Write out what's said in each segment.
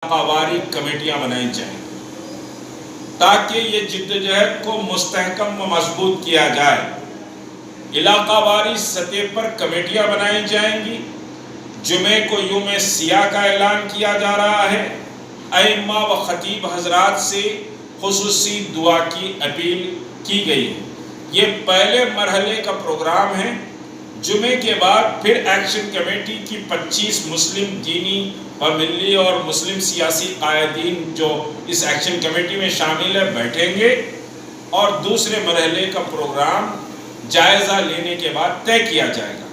علاقہ کمیٹیاں بنائی جائیں تاکہ یہ جدوجہد کو مستحکم و مضبوط کیا جائے۔ علاقہ واری سطح پر کمیٹیاں بنائی جائیں گی۔ جمعے کو یوم سیاہ کا اعلان کیا جا رہا ہے۔ ائمہ و خطیب حضرات سے خصوصی دعا کی اپیل کی گئی ہے۔ یہ پہلے مرحلے کا پروگرام ہے۔ جمعے کے بعد پھر ایکشن کمیٹی کی 25 مسلم دینی و ملی اور مسلم سیاسی قائدین جو اس ایکشن کمیٹی میں شامل ہے بیٹھیں گے اور دوسرے مرحلے کا پروگرام جائزہ لینے کے بعد طے کیا جائے گا۔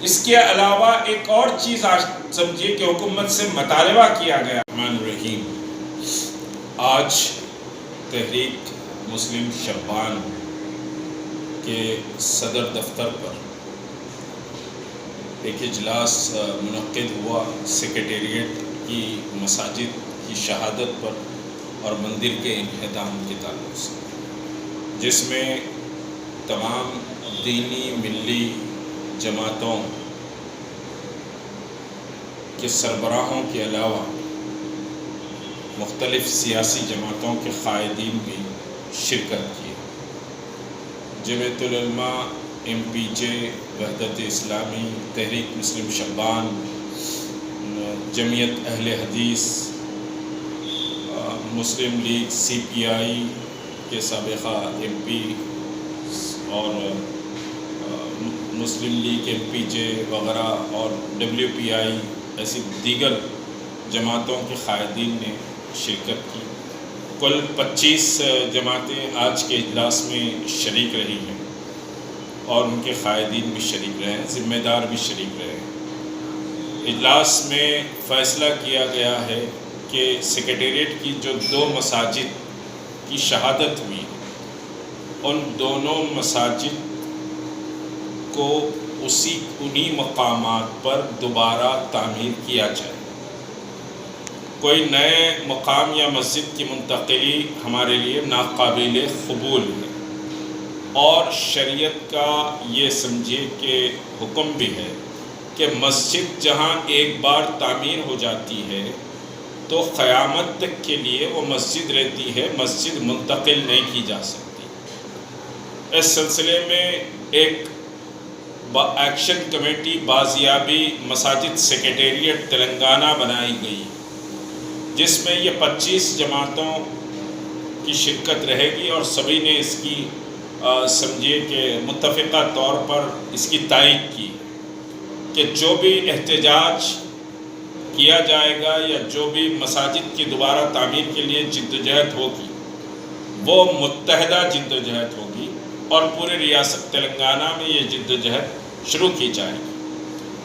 اس کے علاوہ ایک اور چیز آج سمجھیے کہ حکومت سے مطالبہ کیا گیا۔ الرحمن الرحیم، آج تحریک مسلم شبان کے صدر دفتر پر ایک اجلاس منعقد ہوا سیکریٹریٹ کی مساجد کی شہادت پر اور مندر کے انہدام کے تعلق سے، جس میں تمام دینی ملی جماعتوں کے سربراہوں کے علاوہ مختلف سیاسی جماعتوں کے قائدین بھی شرکت کی۔ جمعیت العلماء، ایم پی جے، وحدت اسلامی، تحریک مسلم شبان، جمعیت اہل حدیث، مسلم لیگ سی پی آئی کے سابقہ ایم پی اور مسلم لیگ ایم پی جے وغیرہ اور ڈبلیو پی آئی ایسی دیگر جماعتوں کے قائدین نے شرکت کی۔ کل 25 جماعتیں آج کے اجلاس میں شریک رہی ہیں اور ان کے قائدین بھی شریک رہے ہیں، ذمہ دار بھی شریک رہے ہیں۔ اجلاس میں فیصلہ کیا گیا ہے کہ سیکریٹریٹ کی جو 2 مساجد کی شہادت ہوئی، ان دونوں مساجد کو انہی مقامات پر دوبارہ تعمیر کیا جائے۔ کوئی نئے مقام یا مسجد کی منتقلی ہمارے لیے ناقابل قبول ہے، اور شریعت کا یہ سمجھیے کہ حکم بھی ہے کہ مسجد جہاں ایک بار تعمیر ہو جاتی ہے تو قیامت تک کے لیے وہ مسجد رہتی ہے، مسجد منتقل نہیں کی جا سکتی۔ اس سلسلے میں ایک ایکشن کمیٹی بازیابی مساجد سیکریٹریٹ تلنگانہ بنائی گئی، جس میں یہ 25 جماعتوں کی شرکت رہے گی اور سبھی نے اس کی سمجھیے کہ متفقہ طور پر اس کی تائید کی کہ جو بھی احتجاج کیا جائے گا یا جو بھی مساجد کی دوبارہ تعمیر کے لیے جدوجہد ہوگی وہ متحدہ جدوجہد ہوگی اور پورے ریاست تلنگانہ میں یہ جدوجہد شروع کی جائے گی۔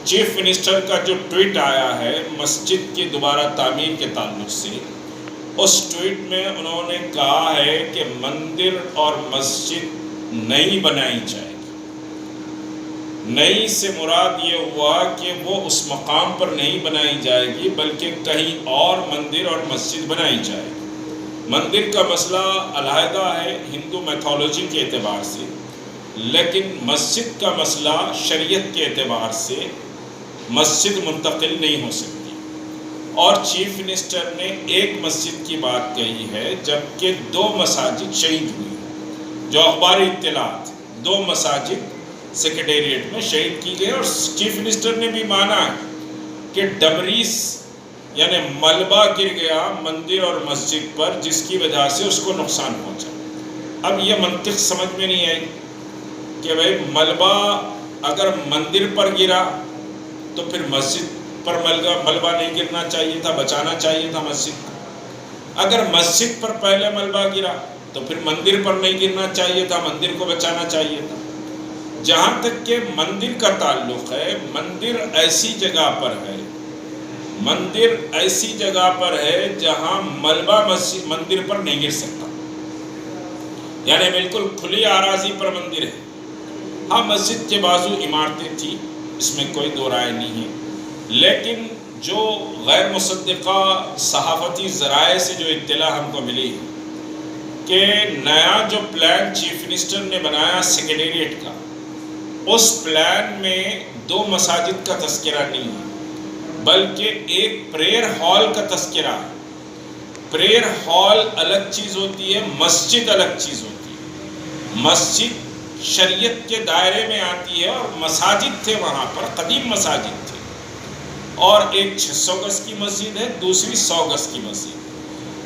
چیف منسٹر کا جو ٹویٹ آیا ہے مسجد کی دوبارہ تعمیر کے تعلق سے، اس ٹویٹ میں انہوں نے کہا ہے کہ مندر اور مسجد نئی بنائی جائے گی۔ نئی سے مراد یہ ہوا کہ وہ اس مقام پر نہیں بنائی جائے گی بلکہ کہیں اور مندر اور مسجد بنائی جائے گی۔ مندر کا مسئلہ علیحدہ ہے ہندو میتھولوجی کے اعتبار سے، لیکن مسجد کا مسئلہ شریعت کے اعتبار سے مسجد منتقل نہیں ہو سکتی۔ اور چیف منسٹر نے ایک مسجد کی بات کہی ہے جبکہ 2 مساجد شہید ہوئی، جو اخباری اطلاعات 2 مساجد سیکریٹریٹ میں شہید کی گئی، اور چیف منسٹر نے بھی مانا ہے کہ ڈبریز یعنی ملبہ گر گیا مندر اور مسجد پر جس کی وجہ سے اس کو نقصان پہنچا۔ اب یہ منطق سمجھ میں نہیں آئی کہ بھئی ملبہ اگر مندر پر گرا تو پھر مسجد پر ملبہ نہیں گرنا چاہیے تھا، بچانا چاہیے تھا مسجد کو۔ اگر مسجد پر پہلے ملبہ گرا تو پھر مندر پر نہیں گرنا چاہیے تھا، مندر کو بچانا چاہیے تھا۔ جہاں تک کہ مندر کا تعلق ہے، مندر ایسی جگہ پر ہے جہاں ملبہ مندر پر نہیں گر سکتا، یعنی بالکل کھلی اراضی پر مندر ہے۔ ہاں، مسجد کے بازو عمارتیں تھیں، اس میں کوئی دو رائے نہیں ہے، لیکن جو غیر مصدقہ صحافتی ذرائع سے جو اطلاع ہم کو ملی ہے کہ نیا جو پلان چیف منسٹر نے بنایا سیکریٹریٹ کا، اس پلان میں 2 مساجد کا تذکرہ نہیں ہے، بلکہ ایک پریئر ہال کا تذکرہ ہے۔ پریئر ہال الگ چیز ہوتی ہے، مسجد الگ چیز ہوتی ہے۔ مسجد شریعت کے دائرے میں آتی ہے، اور مساجد تھے وہاں پر، قدیم مساجد تھے، اور ایک 600 گز کی مسجد ہے، دوسری 100 گز کی مسجد۔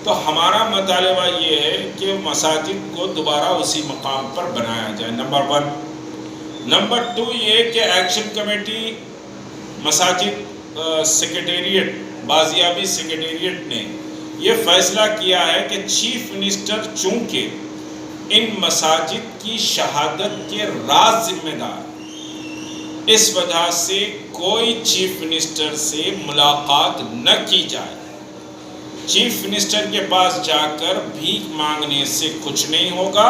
تو ہمارا مطالبہ یہ ہے کہ مساجد کو دوبارہ اسی مقام پر بنایا جائے، نمبر 1۔ نمبر 2 یہ کہ ایکشن کمیٹی مساجد سیکریٹریٹ، بازیابی سیکریٹریٹ نے یہ فیصلہ کیا ہے کہ چیف منسٹر چونکہ ان مساجد کی شہادت کے راز ذمہ دار، اس وجہ سے کوئی چیف منسٹر سے ملاقات نہ کی جائے۔ چیف منسٹر کے پاس جا کر بھیک مانگنے سے کچھ نہیں ہوگا۔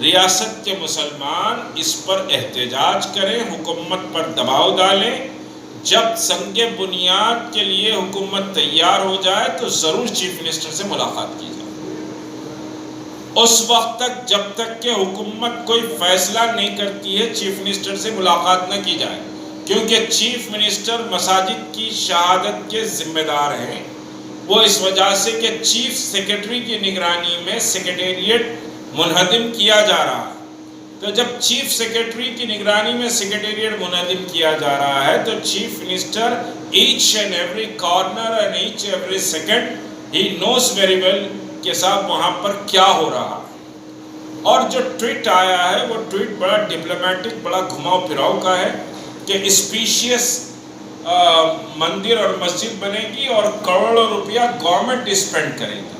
ریاست کے مسلمان اس پر احتجاج کریں، حکومت پر دباؤ ڈالیں۔ جب سنگ بنیاد کے لیے حکومت تیار ہو جائے تو ضرور چیف منسٹر سے ملاقات کی جائے۔ اس وقت تک جب تک کہ حکومت کوئی فیصلہ نہیں کرتی ہے، چیف منسٹر سے ملاقات نہ کی جائے، کیونکہ چیف منسٹر مساجد کی شہادت کے ذمہ دار ہیں۔ وہ اس وجہ سے کہ چیف سیکریٹری کی نگرانی میں سیکریٹریٹ منہدم کیا جا رہا ہے۔ تو جب چیف سیکریٹری کی نگرانی میں سیکریٹریٹ منہدم کیا جا رہا ہے تو chief minister each and every corner and each every second he knows very well کہ صاحب وہاں پر کیا ہو رہا ہے۔ اور جو ٹویٹ آیا ہے وہ ٹویٹ بڑا ڈپلومیٹک، بڑا گھماؤ پھراؤ کا ہے کہ اسپیشیس مندر اور مسجد بنے گی اور کروڑوں روپیہ گورنمنٹ اسپینڈ کرے گی۔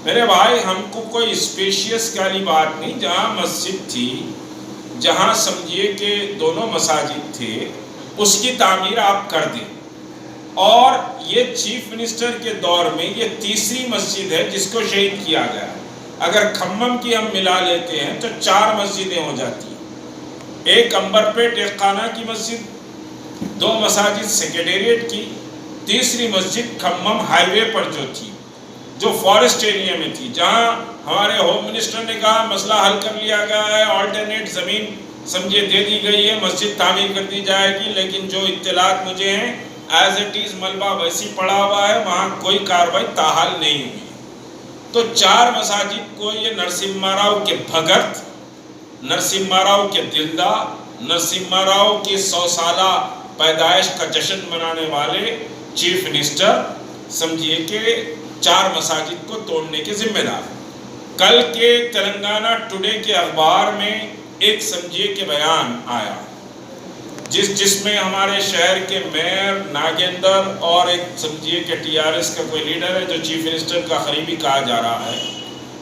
میرے بھائی، ہم کو کوئی اسپیشیس والی بات نہیں۔ جہاں مسجد تھی، جہاں سمجھیے کہ دونوں مساجد تھے، اس کی تعمیر آپ کر دیں۔ اور یہ چیف منسٹر کے دور میں یہ تیسری مسجد ہے جس کو شہید کیا گیا۔ اگر کھمم کی ہم ملا لیتے ہیں تو 4 مسجدیں ہو جاتی ہیں۔ ایک عنبرپیٹ ایک خانہ کی مسجد، 2 مساجد سیکریٹریٹ کی، تیسری مسجد کھمم ہائی وے پر جو تھی، جو فارسٹ ایریا میں تھی، جہاں ہمارے ہوم منسٹر نے کہا مسئلہ حل کر لیا گیا ہے، آلٹرنیٹ زمین سمجھے دے دی گئی ہے، مسجد تعمیر کر دی جائے گی۔ لیکن جو اطلاعات مجھے ہیں ایز اٹ از ملبہ ویسی پڑا ہوا ہے، وہاں کوئی کارروائی تاحال نہیں ہوئی۔ تو 4 مساجد کو یہ نرسمہا راؤ کے بھگت، نرسمہا راؤ کے دلدا، نرسمہا راؤ کی 100 سالہ پیدائش کا جشن منانے والے چیف منسٹر سمجھیے کہ 4 مساجد کو توڑنے کے ذمہ دار۔ کل کے تلنگانہ ٹوڈے کے اخبار میں ایک سمجھیے کہ بیان آیا جس میں ہمارے شہر کے میئر ناگیندر اور ایک سمجھیے کہ ٹی آر ایس کا کوئی لیڈر ہے جو چیف منسٹر کا قریبی کہا جا رہا ہے،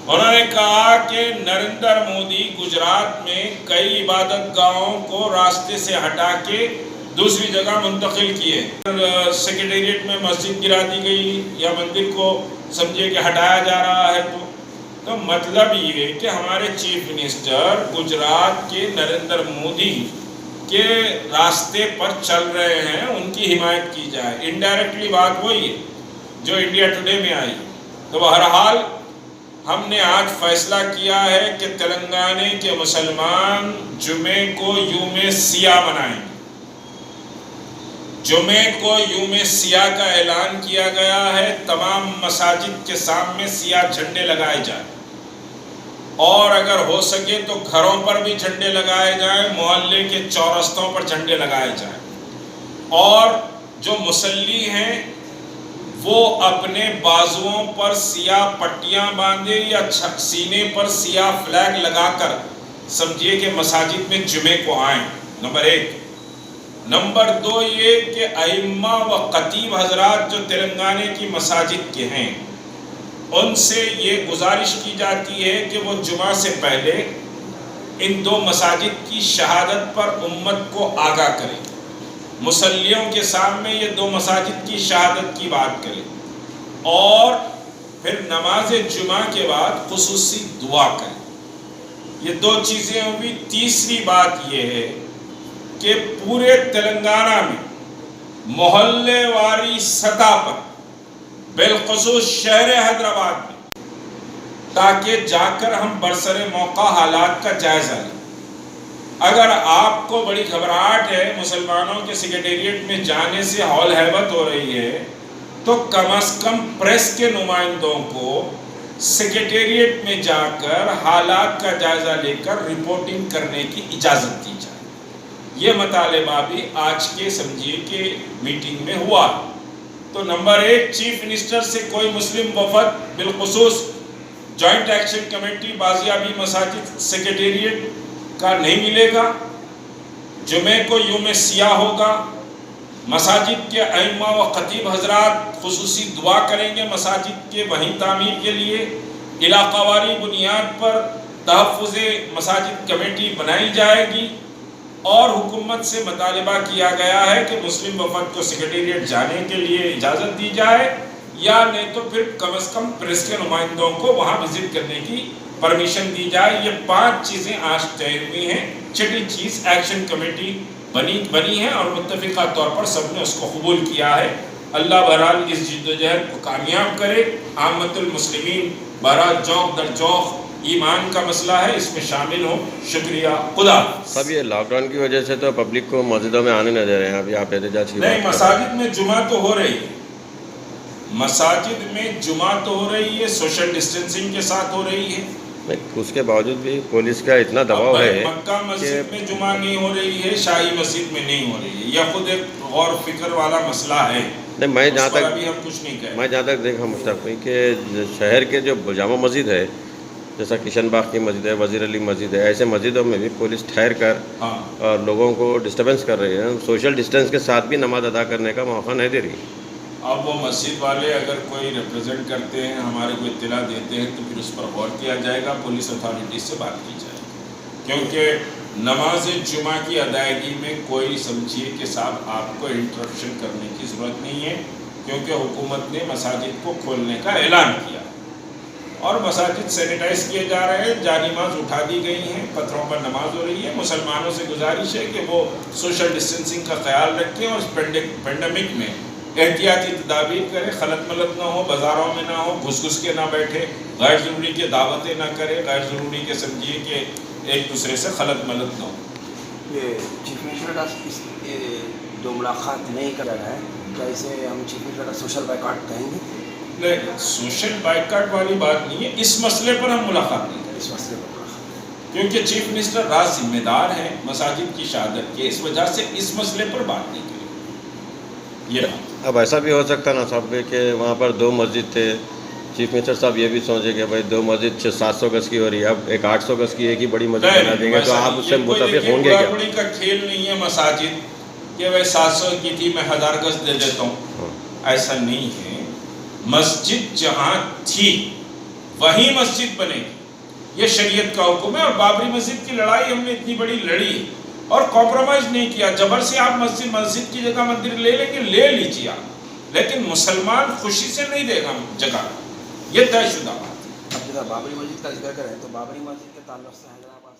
انہوں نے کہا کہ نریندر مودی گجرات میں کئی عبادت گاہوں کو راستے سے ہٹا کے دوسری جگہ منتقل کیے۔ سیکریٹریٹ میں مسجد گرا دی گئی یا مندر کو سمجھے کہ ہٹایا جا رہا ہے۔ تو مطلب یہ ہے کہ ہمارے چیف منسٹر گجرات کے نریندر مودی کے راستے پر چل رہے ہیں، ان کی حمایت کی جائے۔ انڈائریکٹلی بات وہی ہے جو انڈیا ٹوڈے میں آئی۔ تو بہرحال ہم نے آج فیصلہ کیا ہے کہ تلنگانے کے مسلمان جمعے کو یوم سیاہ منائیں۔ جمعے کو یوم سیاہ کا اعلان کیا گیا ہے۔ تمام مساجد کے سامنے سیاہ جھنڈے لگائے جائیں، اور اگر ہو سکے تو گھروں پر بھی جھنڈے لگائے جائیں، محلے کے چورستوں پر جھنڈے لگائے جائیں۔ اور جو مصلی ہیں وہ اپنے بازوؤں پر سیاہ پٹیاں باندھے یا سینے پر سیاہ فلیگ لگا کر سمجھیے کہ مساجد میں جمعے کو آئیں، نمبر 1۔ نمبر 2 یہ کہ ائمہ و خطیب حضرات جو تلنگانے کی مساجد کے ہیں، ان سے یہ گزارش کی جاتی ہے کہ وہ جمعہ سے پہلے ان 2 مساجد کی شہادت پر امت کو آگاہ کریں، مصلیوں کے سامنے یہ 2 مساجد کی شہادت کی بات کریں، اور پھر نماز جمعہ کے بعد خصوصی دعا کریں۔ یہ 2 چیزیں ہوئی۔ تیسری بات یہ ہے کہ پورے تلنگانہ میں محلے واری سطح پر، بالخصوص شہر حیدرآباد میں، تاکہ جا کر ہم برسر موقع حالات کا جائزہ لیں۔ اگر آپ کو بڑی گھبراہٹ ہے مسلمانوں کے سیکریٹریٹ میں جانے سے ہول ہیبت ہو رہی ہے تو کم از کم پریس کے نمائندوں کو سیکریٹریٹ میں جا کر حالات کا جائزہ لے کر رپورٹنگ کرنے کی اجازت دی جائے. یہ مطالبہ بھی آج کے سمجھیے کہ میٹنگ میں ہوا. تو نمبر 1 چیف منسٹر سے کوئی مسلم وفد بالخصوص جوائنٹ ایکشن کمیٹی بازیابی مساجد سیکریٹریٹ کا نہیں ملے گا. جمعے کو یوم سیاہ ہوگا. مساجد کے ائمہ و خطیب حضرات خصوصی دعا کریں گے مساجد کے وہیں تعمیر کے لیے. علاقہ واری بنیاد پر تحفظ مساجد کمیٹی بنائی جائے گی اور حکومت سے مطالبہ کیا گیا ہے کہ مسلم وفد کو سیکریٹریٹ جانے کے لیے اجازت دی جائے یا نہیں تو پھر کم از کم پریس کے نمائندوں کو وہاں وزٹ کرنے کی پرمیشن دی جائے. یہ 5 چیزیں آج طے ہوئی ہیں. 6ٹھی چیز ایکشن کمیٹی بنی ہے اور متفقہ طور پر سب نے اس کو قبول کیا ہے. اللہ بہرحال اس جدوجہد کو کامیاب کرے. عامت المسلمین بہرحال جوق در جوق ایمان کا مسئلہ ہے، اس میں شامل ہوں. شکریہ. خدا. سب یہ لاک ڈاؤن کی وجہ سے تو پبلک کو مسجدوں میں آنے نہ دے رہے ہیں. ابھی آپ احتجاج کی نہیں، مساجد میں جمعہ تو ہو رہی ہے. مساجد میں جمعہ تو ہو رہی ہے، سوشل ڈسٹینسنگ کے ساتھ ہو رہی ہے. اس کے باوجود بھی پولیس کا اتنا دباؤ ہے. مکہ مسجد میں جمعہ نہیں ہو رہی ہے، شاہی مسجد میں نہیں ہو رہی ہے. یہ خود ایک غور فکر والا مسئلہ ہے. نہیں، میں جہاں تک ابھی ہم کچھ نہیں کہہ. میں جہاں تک دیکھا مشتاق بھائی کہ شہر کے جو جامع مسجد ہے جیسا کشن باغ کی مسجد ہے، وزیر علی مسجد ہے، ایسے مسجدوں میں بھی پولیس ٹھہر کر اور لوگوں کو ڈسٹربنس کر رہی ہے. سوشل ڈسٹینس کے ساتھ بھی نماز ادا کرنے کا موقع نہیں دے رہی. اب وہ مسجد والے اگر کوئی ریپرزینٹ کرتے ہیں، ہمارے کو اطلاع دیتے ہیں تو پھر اس پر غور کیا جائے گا. پولیس اتھارٹیز سے بات کی جائے گی کیونکہ نماز جمعہ کی ادائیگی میں کوئی سمجھیے کہ صاحب آپ کو انٹرپشن کرنے کی ضرورت نہیں ہے کیونکہ حکومت نے مساجد کو کھولنے کا اعلان کیا اور مساجد سینیٹائز کیے جا رہے ہیں. جانماز اٹھا دی گئی ہیں، پتھروں پر نماز ہو رہی ہے. مسلمانوں سے گزارش ہے کہ وہ سوشل ڈسٹینسنگ کا خیال رکھیں اور اس پینڈیمک میں احتیاطی تدابیر کرے. خلط ملط نہ ہو، بازاروں میں نہ ہو، گھس کے نہ بیٹھے، غیر ضروری کے دعوتیں نہ کرے، غیر ضروری کے سمجھیے کہ ایک دوسرے سے خلط ملط نہ ہو. یہ چیف منسٹر کا جو ملاقات نہیں کر رہا ہے، کیا اسے ہم چیف منسٹر کا سوشل بائیکاٹ کہیں گے؟ نہیں، سوشل بائیکاٹ والی بات نہیں ہے. اس مسئلے پر ہم ملاقات نہیں کریں. اس مسئلے پر کیونکہ چیف منسٹر راز ذمہ دار ہیں مساجد کی شہادت کے، اس وجہ سے اس مسئلے پر بات نہیں کریں. یہ اب ایسا بھی ہو سکتا نا صاحب کہ وہاں پر 2 مسجد تھے. چیف منسٹر صاحب یہ بھی سوچے کہ بھائی 2 مسجد 700 گز کی ہو رہی ہے، اب ایک 800 گز کی ایک ہی بڑی مسجد بنا دیں گے تو آپ اس سے متفق ہوں گے کیا؟ بڑی کا کھیل نہیں ہے مساجد کہ بھائی 700 کی تھی میں 1000 گز دے دیتا ہوں. ایسا نہیں ہے. مسجد جہاں تھی وہی مسجد بنے گی، یہ شریعت کا حکم ہے. اور بابری مسجد کی لڑائی ہم نے اتنی بڑی لڑی اور کمپرومائز نہیں کیا. جبر سے آپ مسجد کی جگہ مندر لے لیں گے، لے لیجیے آپ، لیکن مسلمان خوشی سے نہیں دے گا جگہ. یہ طے شدہ بات ہے. اب جگہ بابری مسجد کا ذکر کریں تو بابری مسجد کے تعلق سے حیدرآباد